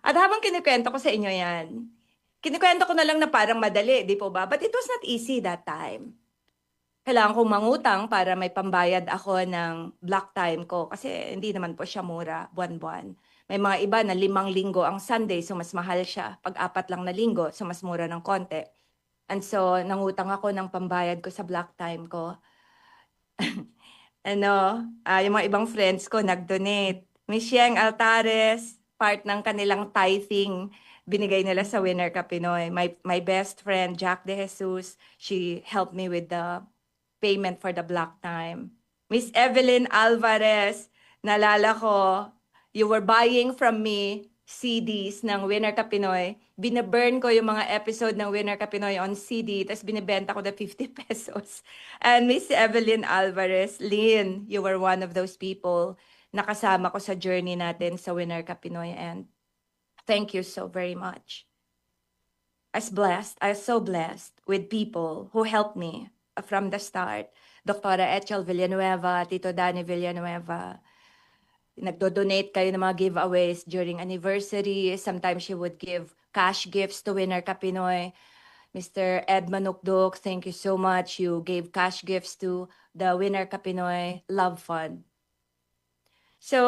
At habang kinikwento ko sa inyo yan, kinikwento ko na lang na parang madali, di po ba? But it was not easy that time. Kailangan kong mangutang para may pambayad ako ng block time ko kasi hindi naman po siya mura, buwan-buwan. May mga iba na 5 linggo ang Sunday, so mas mahal siya. Pag 4 lang na linggo, so mas mura ng konti. And so, nangutang ako ng pambayad ko sa block time ko. Yung mga ibang friends ko nag-donate. Miss Yeng Altares, part ng kanilang tithing, binigay nila sa Winner Ka Pinoy. My best friend, Jack De Jesus, she helped me with the payment for the block time. Miss Evelyn Alvarez, nalala ko, you were buying from me CDs ng Winner Ka Pinoy. Binaburn ko yung mga episode ng Winner Ka Pinoy on CD, tapos binibenta ko na 50 pesos. And Miss Evelyn Alvarez, Lynn, you were one of those people na kasama ko sa journey natin sa Winner Ka Pinoy. And thank you so very much. I was so blessed with people who helped me from the start. Dr. Echel Villanueva, Tito Danny Villanueva, nagdo-donate kayo ng mga giveaways during anniversary. Sometimes she would give cash gifts to Winner Ka Pinoy. Mr. Ed Manukduk, thank you so much. You gave cash gifts to the Winner Ka Pinoy Love Fund. So,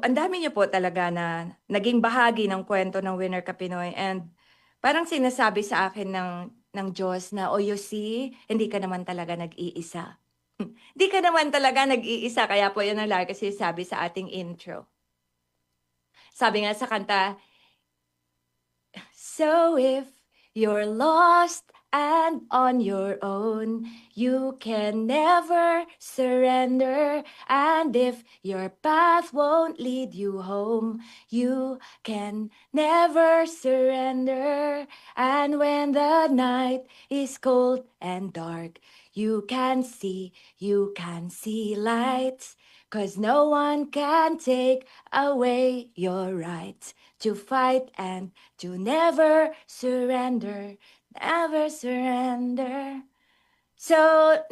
ang dami niyo po talaga na naging bahagi ng kwento ng Winner Ka Pinoy, and parang sinasabi sa akin ng Diyos na, oh, you see, hindi ka naman talaga nag-iisa. Hindi ka naman talaga nag-iisa, kaya po yun ang lagi kasi sabi sa ating intro. Sabi nga sa kanta, so if you're lost and on your own, you can never surrender. And if your path won't lead you home, you can never surrender. And when the night is cold and dark, you can see lights. 'Cause no one can take away your rights to fight and to never surrender, never surrender. So,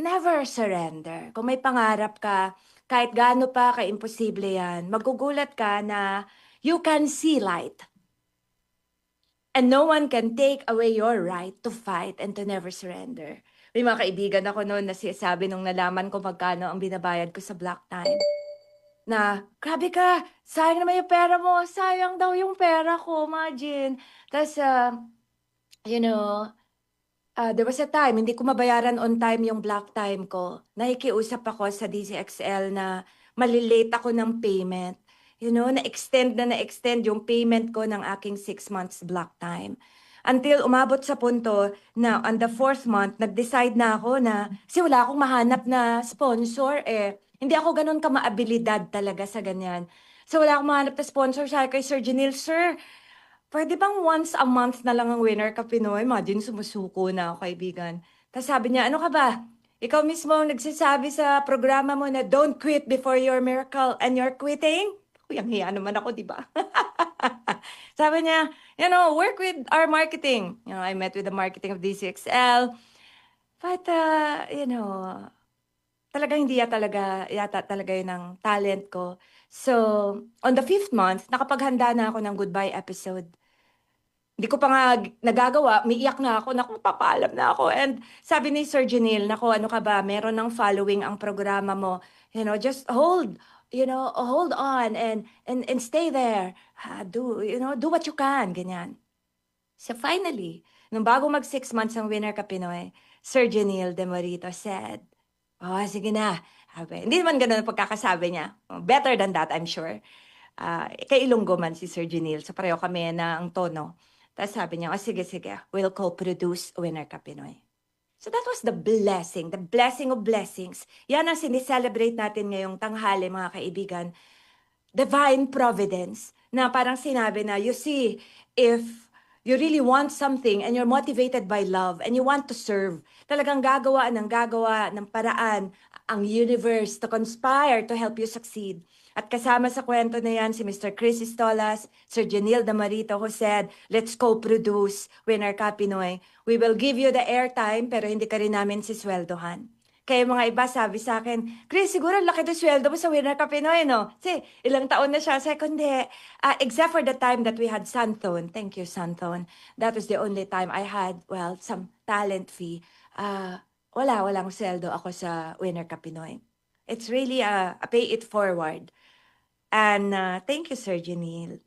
never surrender. Kung may pangarap ka, kahit gaano pa ka-imposible yan, magugulat ka na you can see light. And no one can take away your right to fight and to never surrender. May mga kaibigan ako noon na sabi nung nalaman ko magkano ang binabayad ko sa block time. Na, grabe ka, sayang naman yung pera mo, sayang daw yung pera ko, imagine. Tapos, there was a time, hindi ko mabayaran on time yung block time ko. Nakikiusap ako sa DCXL na malilate ako ng payment. Na-extend yung payment ko ng aking 6 months block time. Until umabot sa punto na on the 4th month, nag-decide na ako na, kasi wala akong mahanap na sponsor eh. Hindi ako ganun ka-maabilidad talaga sa ganyan. So wala akong mahanap na sponsor. Sabi kay Sir Janil, Sir, pwede bang once a month na lang ang Winner Ka Pinoy? Imagine, sumusuko na ako, kaibigan. Tapos sabi niya, ano ka ba? Ikaw mismo ang nagsasabi sa programa mo na don't quit before your miracle and you're quitting? Uy, ang hiya naman ako, di ba? Sabi niya, work with our marketing. I met with the marketing of DCXL. But, talagang hindi yata talaga yun ang talent ko. So, on the 5th month, nakapaghanda na ako ng goodbye episode. Hindi ko pa nga nagagawa, umiiyak na ako, naku, papaalam na ako. And sabi ni Sir Janil, naku, ano ka ba, meron ng following ang programa mo. Just hold on and stay there. Do what you can, ganyan. So finally, nung bago mag 6 months ang Winner Ka Pinoy, Sir Janil De Morito said, oh, sige na. Hindi naman ganun ang pagkakasabi niya. Better than that, I'm sure. Kay Ilonggo man si Sir Janil, so pareho kami na ang tono. Tapos sabi niya, oh, sige, we'll co-produce Winner Ka Pinoy. So that was the blessing of blessings. Yan ang sinicelebrate natin ngayong tanghali, mga kaibigan. Divine providence, na parang sinabi na, you see, if you really want something and you're motivated by love and you want to serve, talagang gagawa ng paraan ang universe to conspire to help you succeed. At kasama sa kwento na yan si Mr. Chris Istolas, Sir Janil Damarito, who said, let's co-produce Winner Ka Pinoy. We will give you the airtime pero hindi ka rin namin sisweldohan. Kaya mga iba sabi sa akin, Chris, siguro ang laki ng sweldo mo sa Winner Ka Pinoy, no? Kasi ilang taon na siya. Sabi ko, hindi. Except for the time that we had Santon. Thank you, Santon. That was the only time I had, well, some talent fee. Walang sweldo ako sa Winner Ka Pinoy. It's really a pay it forward. And thank you, Sir Janil.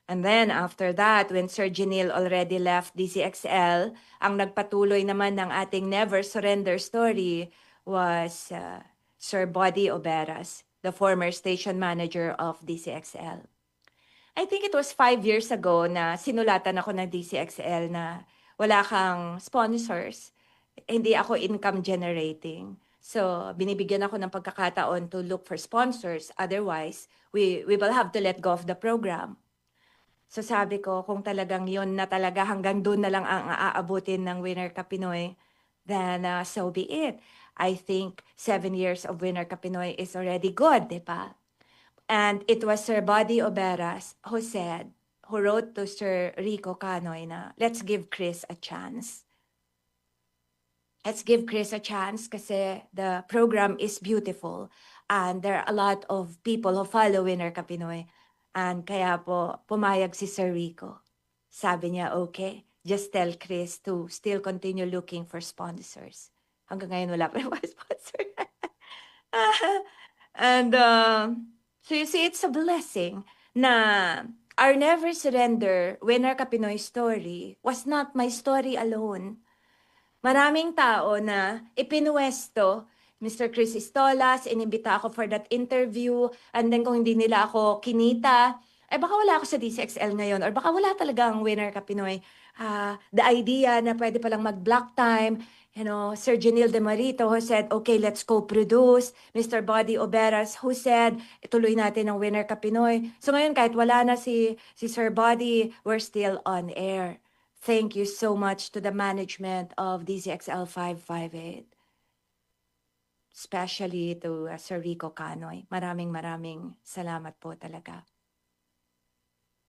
And then after that, when Sir Janil already left DCXL, ang nagpatuloy naman ng ating Never Surrender story was Sir Body Oberas, the former station manager of DCXL. I think it was 5 years ago na sinulatan ako ng DCXL na wala kang sponsors, hindi ako income generating. So, binibigyan ako ng pagkakataon to look for sponsors. Otherwise, we will have to let go of the program. So sabi ko, kung talagang yon na talaga hanggang doon na lang ang aabutin ng Winner Ka Pinoy, then so be it. I think 7 years of Winner Ka Pinoy is already good, di ba? And it was Sir Buddy Oberas who wrote to Sir Rico Canoy na, let's give Chris a chance. Let's give Chris a chance kasi the program is beautiful and there are a lot of people who follow Winner Ka Pinoy. And kaya po, pumayag si Sir Rico. Sabi niya, okay, just tell Chris to still continue looking for sponsors. Hanggang ngayon wala pa yung mga sponsor. And so you see, it's a blessing na our Never Surrender Winner Ka Pinoy story was not my story alone. Maraming tao na ipinuwesto, Mr. Chris Istolas, inimbita ako for that interview, and then kung hindi nila ako kinita, baka wala ako sa DCXL ngayon, or baka wala talagang Winner Ka Pinoy. The idea na pwede palang mag-block time, Sir Janil De Marito who said, okay, let's co-produce. Mr. Body Oberas who said, ituloy natin ang Winner Ka Pinoy. So ngayon, kahit wala na si Sir Body, we're still on air. Thank you so much to the management of DCXL 558. Especially to Sir Rico Canoy. Maraming salamat po talaga.